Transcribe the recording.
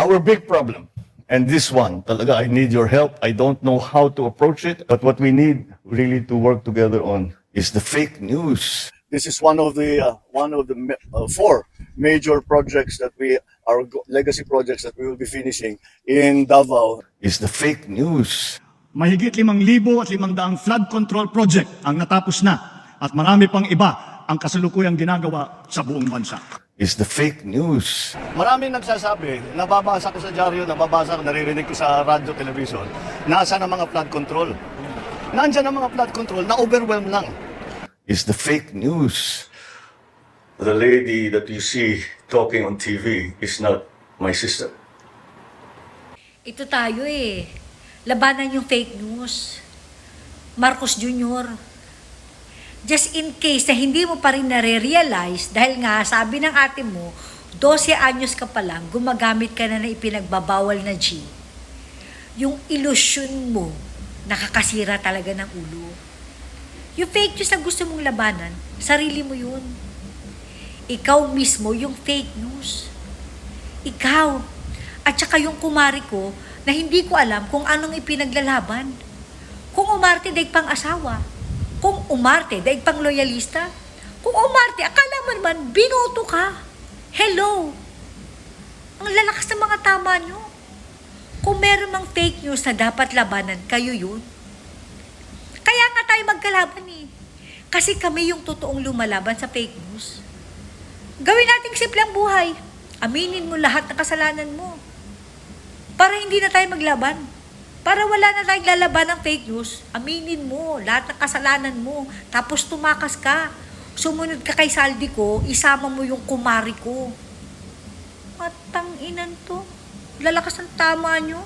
Our big problem, and this one, talaga, I need your help. I don't know how to approach it, but what we need really to work together on is the fake news. This is one of the four major projects that legacy projects that we will be finishing in Davao. Is the fake news. Mahigit 5,500 flood control project ang natapos na at marami pang iba ang kasalukuyang ginagawa sa buong bansa. Is the fake news. Maraming nagsasabi, nababasa ko sa dyaryo, naririnig ko sa radyo, television, nasa ng mga flood control. Nandiyan ang mga flood control, na-overwhelm lang. Is the fake news. The lady that you see talking on TV is not my sister. Ito tayo eh. Labanan yung fake news. Marcos Jr. Just in case na hindi mo pa rin nare-realize, dahil nga sabi ng ate mo, 12 anyos ka pa lang, gumagamit ka na ng ipinagbabawal na G. Yung illusion mo, nakakasira talaga ng ulo. Yung fake news na gusto mong labanan, sarili mo yun. Ikaw mismo yung fake news. Ikaw. At saka yung kumari ko, na hindi ko alam kung anong ipinaglalaban. Kung umarte, daig pang asawa. Kung umarte, daig pang loyalista. Kung umarte, akala mo naman, binoto ka. Hello! Ang lalakas ng mga tama nyo. Kung meron mang fake news na dapat labanan, kayo yun. Kaya nga tayo magkalaban eh. Kasi kami yung totoong lumalaban sa fake news. Gawin nating simpleng buhay. Aminin mo lahat ng kasalanan mo. Para hindi na tayo maglaban. Para wala na tayong lalaban ng fake news, aminin mo lahat ng kasalanan mo. Tapos tumakas ka. Sumunod ka kay Saldi ko, isama mo yung kumari ko. Matang inan to. Lalakas ang tama nyo.